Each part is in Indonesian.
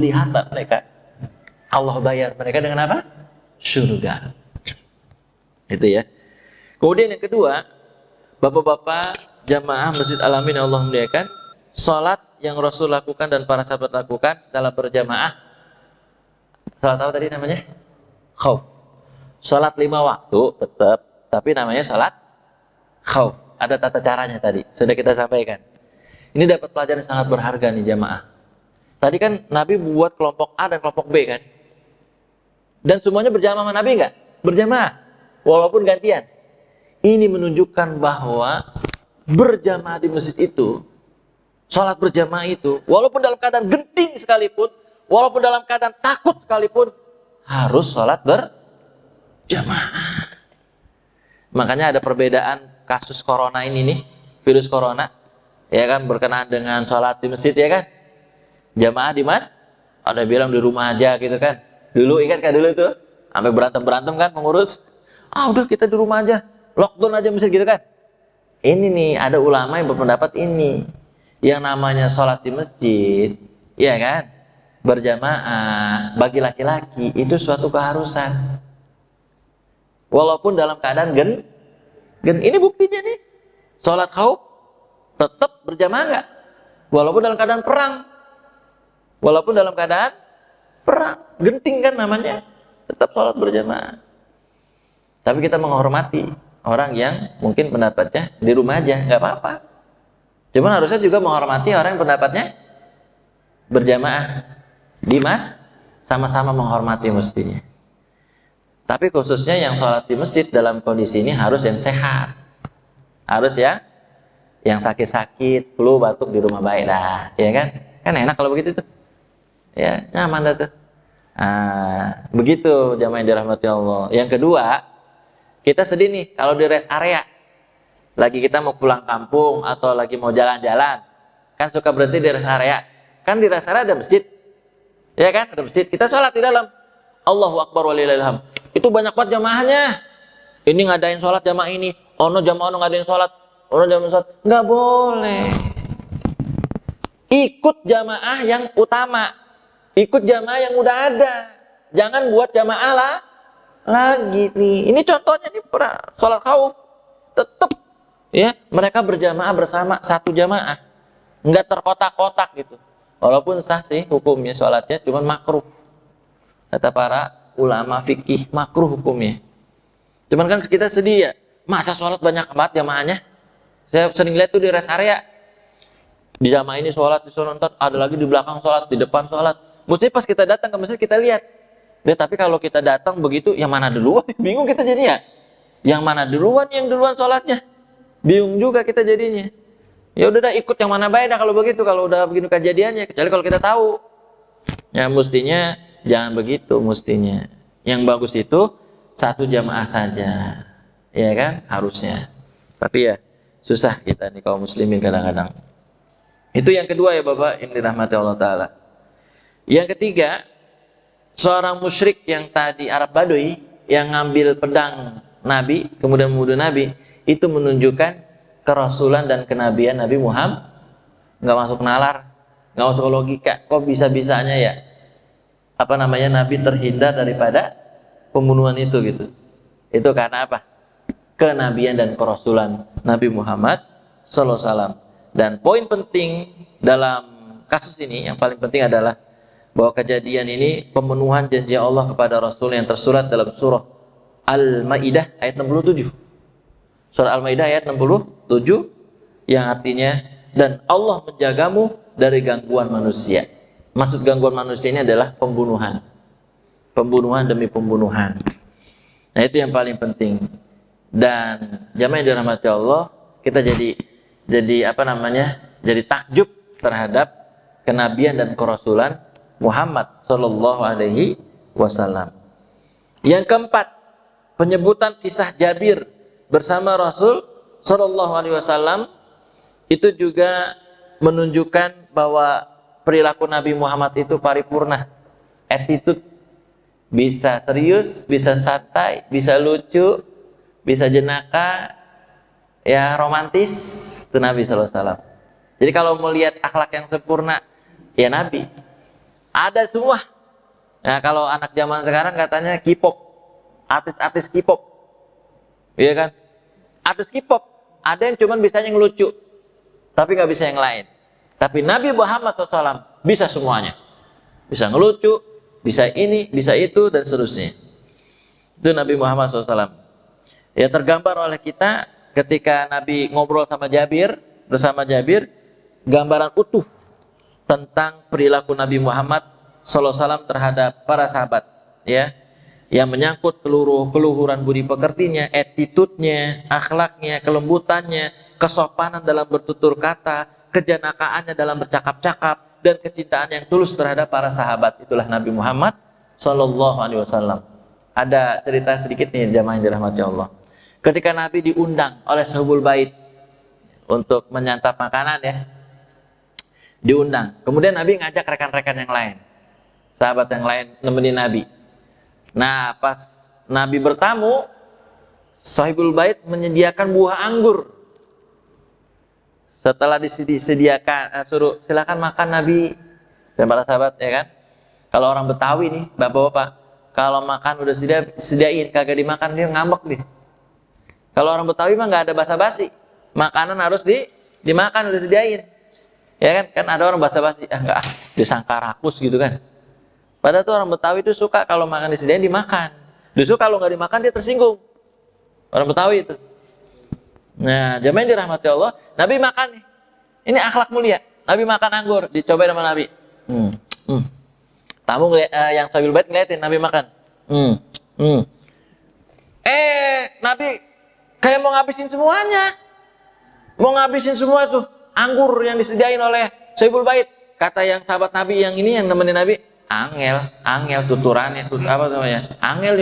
kelihatan mereka. Allah bayar mereka dengan apa? Surga. Itu ya. Kemudian yang kedua, bapak-bapak jamaah Masjid Al-Amin yang Allah muliakan, salat yang Rasul lakukan dan para sahabat lakukan setelah berjamaah. Salat apa tadi namanya? Khauf. Salat 5 waktu tetap, tapi namanya salat khauf. Ada tata caranya tadi, sudah kita sampaikan. Ini dapat pelajaran sangat berharga nih jamaah. Tadi kan Nabi buat kelompok A dan kelompok B kan? Dan semuanya berjamaah sama Nabi enggak? Berjamaah, walaupun gantian. Ini menunjukkan bahwa berjamaah di masjid itu, sholat berjamaah itu, walaupun dalam keadaan genting sekalipun, walaupun dalam keadaan takut sekalipun, harus sholat berjamaah. Makanya ada perbedaan kasus corona ini nih, virus corona, ya kan, berkenaan dengan sholat di masjid ya kan. Jamaah di mas, ada bilang di rumah aja gitu kan. Dulu ingat kan dulu tuh, sampai berantem kan pengurus. Udah kita di rumah aja, lockdown aja masjid gitu kan. Ini nih ada ulama yang berpendapat ini, yang namanya sholat di masjid, ya kan, berjamaah bagi laki-laki itu suatu keharusan. Walaupun dalam keadaan ini buktinya nih, sholat khauf tetap berjamaah nggak? Walaupun dalam keadaan perang. Walaupun dalam keadaan perang, genting kan namanya, tetap sholat berjamaah. Tapi kita menghormati orang yang mungkin pendapatnya di rumah aja, nggak apa-apa. Cuman harusnya juga menghormati orang yang pendapatnya berjamaah di mas, sama-sama menghormati mestinya. Tapi khususnya yang sholat di masjid dalam kondisi ini harus yang sehat. Harus ya, yang sakit-sakit, flu, batuk di rumah baik dah, ya kan? Kan enak kalau begitu tuh. Ya, nyaman dah tuh. Begitu jamaah yang dirahmati Allah. Yang kedua, kita sedih nih kalau di rest area. Lagi kita mau pulang kampung atau lagi mau jalan-jalan, kan suka berhenti di rest area. Kan di rest area ada masjid. Ya kan? Ada masjid. Kita sholat di dalam. Allahu Akbar walillahilham. Itu banyak banget jamaahnya. Ini ngadain sholat jamaah ini. Jamaah ngadain sholat. Jamaah sholat. Nggak boleh. Ikut jamaah yang utama. Ikut jamaah yang udah ada. Jangan buat jamaah lagi nih. Ini contohnya nih sholat khauf. Tetap ya, mereka berjamaah bersama satu jamaah. Enggak terkotak-kotak gitu. Walaupun sah sih hukumnya sholatnya, cuman makruh. Kata para ulama fikih, makruh hukumnya. Cuman kan kita sedih ya. Masa sholat banyak banget jamaahnya? Saya sering lihat tuh di rest area. Di jamaah ini sholat, di sana nonton, ada lagi di belakang sholat, di depan sholat. Mesti pas kita datang ke masjid kita lihat. Ya, tapi kalau kita datang begitu, yang mana duluan? Bingung kita jadinya. Yang mana duluan yang duluan sholatnya? Bingung juga kita jadinya. Ya udah ikut yang mana baik dah kalau begitu, kalau udah begini kejadiannya. Kecuali kalau kita tahu. Ya mestinya jangan begitu mestinya. Yang bagus itu satu jamaah saja. Ya kan? Harusnya. Tapi ya susah kita nih kaum muslimin kadang-kadang. Itu yang kedua ya Bapak yang dirahmati Allah Ta'ala. Yang ketiga, seorang musyrik yang tadi Arab Baduy yang ngambil pedang Nabi, kemudian membunuh Nabi, itu menunjukkan kerasulan dan kenabian Nabi Muhammad. Nggak masuk nalar, nggak masuk logika. Kok bisa-bisanya ya? Nabi terhindar daripada pembunuhan itu gitu. Itu karena apa? Kenabian dan kerasulan Nabi Muhammad sallallahu alaihi wasallam. Dan poin penting dalam kasus ini yang paling penting adalah bahwa kejadian ini pemenuhan janji Allah kepada Rasul yang tersurat dalam surah Al-Maidah ayat 67. Surah Al-Maidah ayat 67 yang artinya dan Allah menjagamu dari gangguan manusia. Maksud gangguan manusia ini adalah pembunuhan. Pembunuhan demi pembunuhan. Nah, itu yang paling penting. Dan jamaah yang dirahmati Allah, kita jadi takjub terhadap kenabian dan kerasulan Muhammad sallallahu alaihi wasallam. Yang keempat, penyebutan kisah Jabir bersama Rasul sallallahu alaihi wasallam itu juga menunjukkan bahwa perilaku Nabi Muhammad itu paripurna. Attitude bisa serius, bisa santai, bisa lucu, bisa jenaka, ya romantis, itu Nabi sallallahu alaihi wasallam. Jadi kalau melihat akhlak yang sempurna, ya Nabi. Ada semua. Nah, kalau anak zaman sekarang katanya K-pop, artis-artis K-pop, iya kan? Artis K-pop, ada yang cuman bisanya ngelucu, tapi nggak bisa yang lain. Tapi Nabi Muhammad SAW bisa semuanya, bisa ngelucu, bisa ini, bisa itu, dan seterusnya. Itu Nabi Muhammad SAW. Ya, tergambar oleh kita ketika Nabi ngobrol sama Jabir, bersama Jabir, gambaran utuh tentang perilaku Nabi Muhammad SAW terhadap para sahabat, ya, yang menyangkut keluhuran budi pekertinya, attitude-nya, akhlaknya, kelembutannya, kesopanan dalam bertutur kata, kejanakaannya dalam bercakap-cakap, dan kecintaan yang tulus terhadap para sahabat. Itulah Nabi Muhammad SAW. Ada cerita sedikit nih jamaah yang dirahmati Allah. Ketika Nabi diundang oleh Sahibul Bait untuk menyantap makanan, ya, diundang. Kemudian Nabi ngajak rekan-rekan yang lain, sahabat yang lain nemenin Nabi. Nah, pas Nabi bertamu, Sahibul Bait menyediakan buah anggur. Setelah disediakan, suruh silakan makan Nabi dan para sahabat, ya kan? Kalau orang Betawi nih, bapak-bapak, kalau makan udah sediain, kagak dimakan dia ngambek nih. Kalau orang Betawi mah nggak ada basa-basi, makanan harus dimakan udah sediain. Ya kan? Kan ada orang basa-basi, enggak, disangka rakus gitu kan. Padahal tuh orang Betawi itu suka kalau makan disediain dimakan. Justru kalau nggak dimakan dia tersinggung. Orang Betawi itu. Nah, jamaah yang dirahmati Allah, Nabi makan nih. Ini akhlak mulia. Nabi makan anggur, dicoba sama Nabi. Tamu yang Sahibul Bait ngeliatin Nabi makan. Nabi kayak mau ngabisin semuanya. Mau ngabisin semua tuh anggur yang disediain oleh Sahibul Bait. Kata yang sahabat Nabi yang ini yang nemenin Nabi, angel tuturannya tuh apa namanya? Angel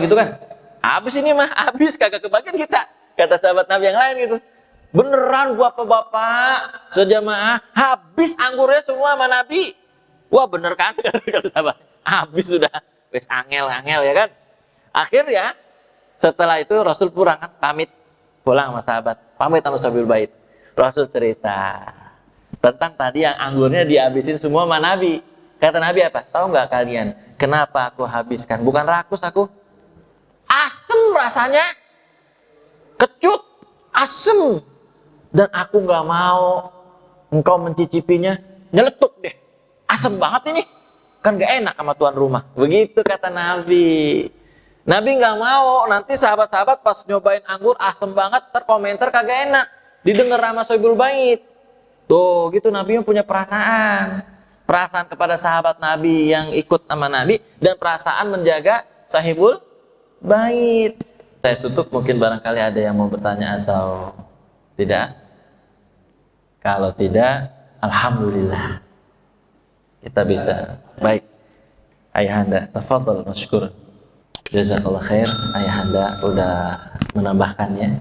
gitu kan. Habis ini mah habis kagak kebagian kita. Kata sahabat Nabi yang lain gitu. Beneran bapak-bapak sejamaah habis anggurnya semua sama Nabi. Wah bener kan kata sahabat. Habis sudah. Wes angel ya kan. Akhirnya setelah itu Rasul pulang kan, pamit pulang sama sahabat, pamit sama Sahibul Bait. Rasul cerita tentang tadi yang anggurnya dihabisin semua sama Nabi. Kata Nabi apa? Tahu nggak kalian kenapa aku habiskan? Bukan rakus aku, asem rasanya, kecut, asem, dan aku nggak mau engkau mencicipinya, nyeletuk deh, asem banget ini, kan nggak enak sama tuan rumah. Begitu kata Nabi. Nabi nggak mau nanti sahabat-sahabat pas nyobain anggur asem banget, terkomentar kagak enak, didengar sama Sahibul Bait. Tuh gitu Nabi yang punya perasaan kepada sahabat Nabi yang ikut sama Nabi, dan perasaan menjaga Sahibul Bait. Saya tutup, mungkin barangkali ada yang mau bertanya atau tidak. Kalau tidak, alhamdulillah kita bisa. Baik, ayahanda, tafadhal masykur. Jazakallah khair, ayahanda udah menambahkannya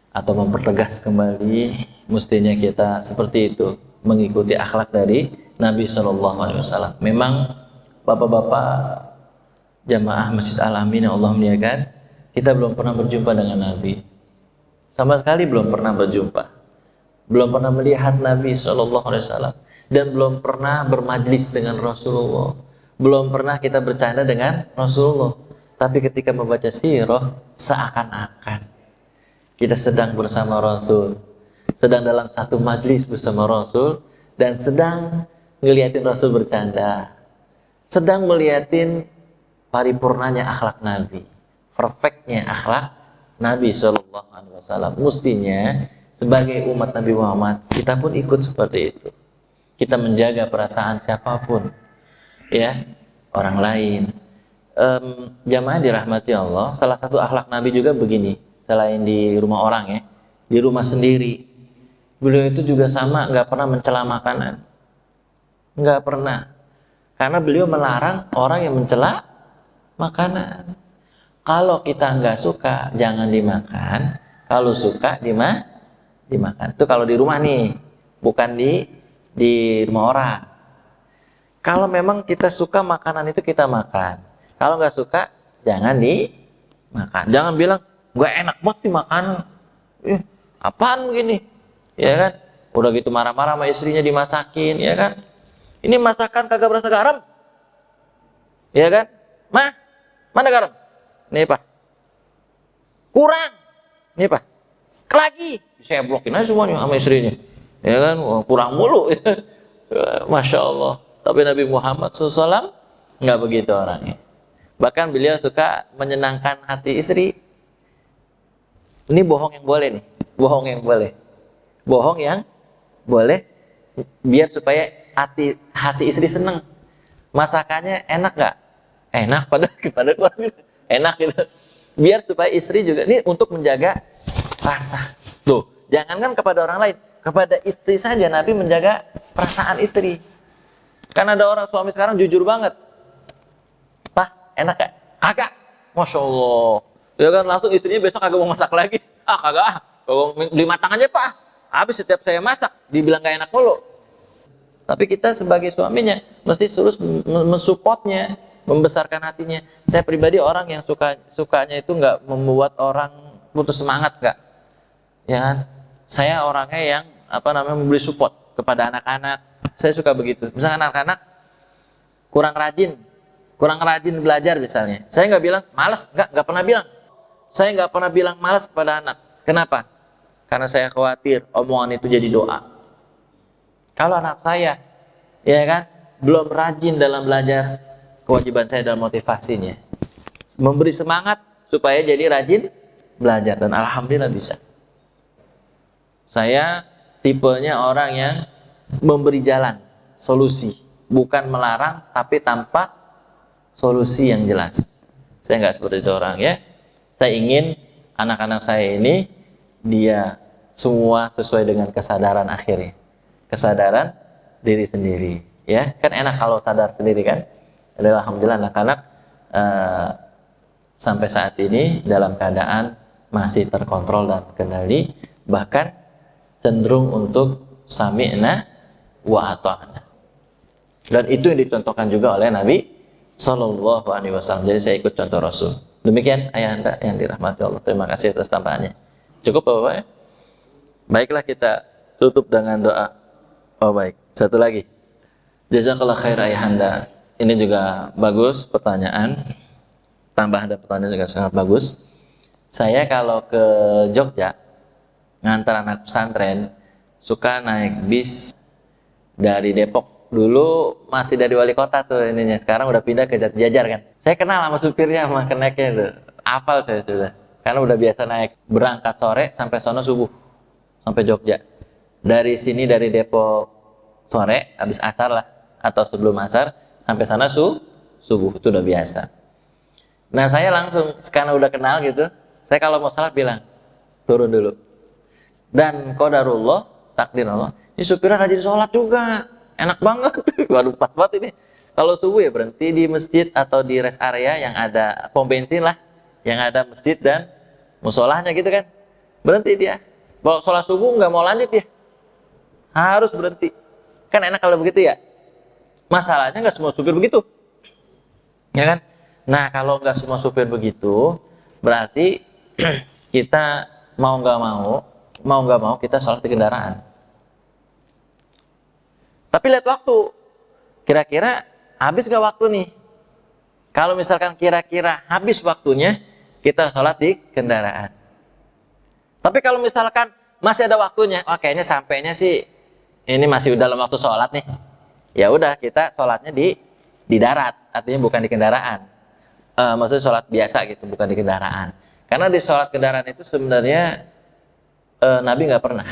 atau mempertegas kembali, mestinya kita seperti itu, mengikuti akhlak dari Nabi SAW. Memang bapak-bapak jamaah Masjid Al-Amin yang Allah muliakan, kita belum pernah berjumpa dengan Nabi, sama sekali belum pernah berjumpa, belum pernah melihat Nabi SAW, dan belum pernah bermajlis dengan Rasulullah, belum pernah kita bercanda dengan Rasulullah. Tapi ketika membaca sirah, seakan-akan kita sedang bersama Rasul, sedang dalam satu majlis bersama Rasul, dan sedang ngeliatin Rasul bercanda, sedang meliatin paripurnanya akhlak Nabi, perfectnya akhlak Nabi SAW. Mestinya sebagai umat Nabi Muhammad, kita pun ikut seperti itu. Kita menjaga perasaan siapapun, ya, orang lain. Jamaah dirahmati Allah, salah satu akhlak Nabi juga begini, selain di rumah orang ya, di rumah sendiri, beliau itu juga sama, nggak pernah mencela makanan, nggak pernah, karena beliau melarang orang yang mencela makanan. Kalau kita nggak suka, jangan dimakan. Kalau suka, dimakan. Itu kalau di rumah nih, bukan di rumah orang. Kalau memang kita suka makanan itu kita makan. Kalau nggak suka, jangan dimakan. Jangan bilang, gue enak banget dimakan. Apaan begini? Ya kan? Udah gitu marah-marah sama istrinya dimasakin, ya kan? Ini masakan kagak berasa garam. Ya kan? Ma, mana garam? Nih Pak. Kurang. Nih Pak. Lagi. Saya blokin aja semuanya sama istrinya. Ya kan? Wah, kurang mulu. Masya Allah. Tapi Nabi Muhammad SAW nggak begitu orangnya. Bahkan beliau suka menyenangkan hati istri. Ini bohong yang boleh nih. Bohong yang boleh. Bohong yang boleh. Biar supaya hati istri seneng. Masakannya enak nggak? Enak, padahal enak gitu. Biar supaya istri juga, ini untuk menjaga rasa. Tuh, jangankan kepada orang lain, kepada istri saja Nabi menjaga perasaan istri. Karena ada orang suami sekarang jujur banget. Pak, enak gak? Kagak. Masya Allah. Ya kan, langsung istrinya besok kagak mau masak lagi. Kagak. Beli matang aja Pak. Habis setiap saya masak, dibilang gak enak mulu. Tapi kita sebagai suaminya mesti terus mensupportnya, membesarkan hatinya. Saya pribadi orang yang sukanya itu nggak membuat orang putus semangat, nggak. Ya kan? Saya orangnya yang memberi support kepada anak-anak. Saya suka begitu. Misalnya anak-anak kurang rajin belajar misalnya. Saya nggak bilang malas, nggak pernah bilang. Saya nggak pernah bilang malas kepada anak. Kenapa? Karena saya khawatir omongan itu jadi doa. Kalau anak saya, ya kan, belum rajin dalam belajar, kewajiban saya dalam motivasinya. Memberi semangat supaya jadi rajin belajar. Dan alhamdulillah bisa. Saya tipenya orang yang memberi jalan, solusi. Bukan melarang, tapi tanpa solusi yang jelas. Saya nggak seperti itu orang ya. Saya ingin anak-anak saya ini, dia semua sesuai dengan kesadaran akhirnya. Kesadaran diri sendiri, ya kan enak kalau sadar sendiri kan. Alhamdulillah anak-anak sampai saat ini dalam keadaan masih terkontrol dan kendali, bahkan cenderung untuk sami'na wa ata'na. Dan itu yang dicontohkan juga oleh Nabi Sallallahu Alaihi Wasallam. Jadi saya ikut contoh Rasul. Demikian ayahanda yang dirahmati Allah. Terima kasih atas tambahannya. Cukup Bapak ya? Baiklah kita tutup dengan doa. Oh baik, satu lagi. Jazakallah khair ayahanda. Ini juga bagus pertanyaan. Tambah ada pertanyaan juga sangat bagus. Saya kalau ke Jogja ngantar anak pesantren suka naik bis dari Depok. Dulu masih dari wali kota tuh ininya. Sekarang udah pindah ke Jatijajar kan. Saya kenal sama supirnya, sama keneknya tuh. Hafal saya sudah. Karena udah biasa naik. Berangkat sore sampai sono subuh. Sampai Jogja. Dari sini dari Depok sore habis asar lah atau sebelum asar sampai sana subuh itu udah biasa. Nah saya langsung karena udah kenal gitu, saya kalau mau salat bilang turun dulu. Dan qadarullah, takdir Allah, ini supirnya rajin sholat juga, enak banget. Waduh pas banget ini. Kalau subuh ya berhenti di masjid atau di rest area yang ada pom bensin lah, yang ada masjid dan musolahnya gitu kan. Berhenti dia. Kalau sholat subuh nggak mau lanjut ya. Harus berhenti. Kan enak kalau begitu ya. Masalahnya nggak semua supir begitu. Ya kan? Nah kalau nggak semua supir begitu, berarti kita mau nggak mau kita sholat di kendaraan. Tapi lihat waktu. Kira-kira habis nggak waktu nih? Kalau misalkan kira-kira habis waktunya, kita sholat di kendaraan. Tapi kalau misalkan masih ada waktunya, kayaknya sampainya sih ini masih dalam waktu sholat nih. Ya udah kita sholatnya di darat, artinya bukan di kendaraan. Maksudnya sholat biasa gitu, bukan di kendaraan. Karena di sholat kendaraan itu sebenarnya Nabi nggak pernah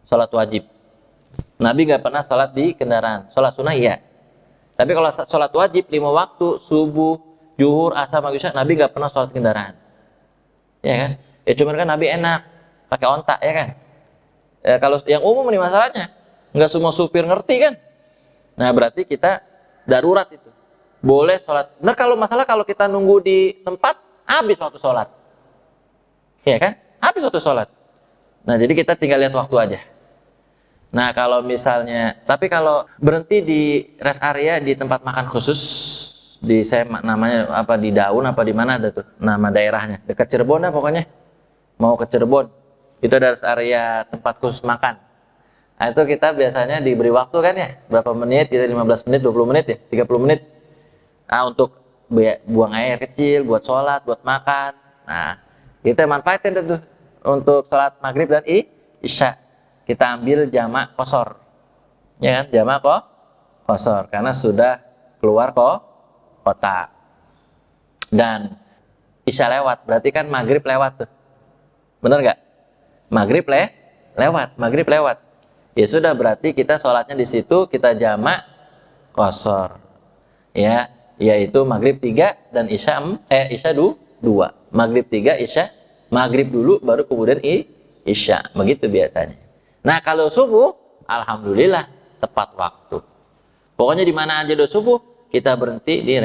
sholat wajib. Nabi nggak pernah sholat di kendaraan. Sholat sunnah iya. Tapi kalau sholat wajib 5 waktu, subuh, zuhur, asar, maghrib, isya, Nabi nggak pernah sholat di kendaraan. Ya kan? Ya cuman kan Nabi enak pakai onta ya kan. Ya, kalau yang umum nih masalahnya nggak semua supir ngerti kan. Nah berarti kita darurat itu boleh sholat. Nah kalau masalah kalau kita nunggu di tempat habis waktu sholat, ya kan? Habis waktu sholat. Nah jadi kita tinggal lihat waktu aja. Nah kalau misalnya, tapi kalau berhenti di rest area di tempat makan khusus, di saya namanya apa di Daun apa di mana ada tuh nama daerahnya dekat Cirebon dah pokoknya. Mau ke Cirebon itu ada rest area tempat khusus makan. Nah, itu kita biasanya diberi waktu kan ya, berapa menit, kita 15 menit, 20 menit ya, 30 menit. Nah, untuk buang air kecil, buat sholat, buat makan. Nah, kita manfaatin itu untuk sholat maghrib dan isya. Kita ambil jamak qashar. Ya kan, jamak qashar karena sudah keluar kota. Dan isya lewat, berarti kan maghrib lewat tuh. Bener nggak? Maghrib lewat. Ya sudah, berarti kita sholatnya di situ kita jamak qashar. Ya, yaitu maghrib 3 dan isya 2. Maghrib 3, isya maghrib dulu baru kemudian isya. Begitu biasanya. Nah, kalau subuh alhamdulillah tepat waktu. Pokoknya di mana aja udah subuh, kita berhenti di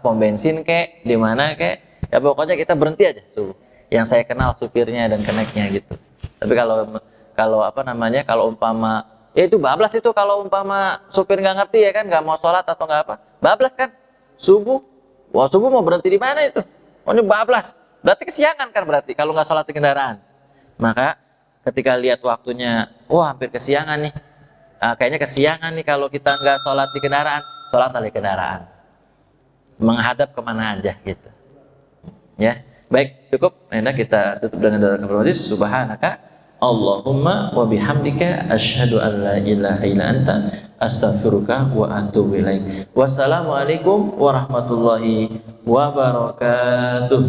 pom bensin kek, di mana kek. Ya pokoknya kita berhenti aja subuh. Yang saya kenal supirnya dan keneknya gitu. Tapi kalau umpama ya itu bablas itu, kalau umpama supir nggak ngerti ya kan, nggak mau sholat atau nggak apa, bablas kan subuh. Wah, subuh mau berhenti di mana itu? Oh, ini bablas, berarti kesiangan kan, berarti kalau nggak sholat di kendaraan. Maka ketika lihat waktunya, wah hampir kesiangan nih, kayaknya kesiangan nih kalau kita nggak sholat di kendaraan, sholat di kendaraan, menghadap kemana aja gitu. Ya, baik, cukup. Nah, kita tutup dengan doa kafaratus. Subhanaka Allahumma wa bihamdika asyhadu an la ilaha illa anta astaghfiruka wa atubu ilaik. Wassalamualaikum warahmatullahi wabarakatuh.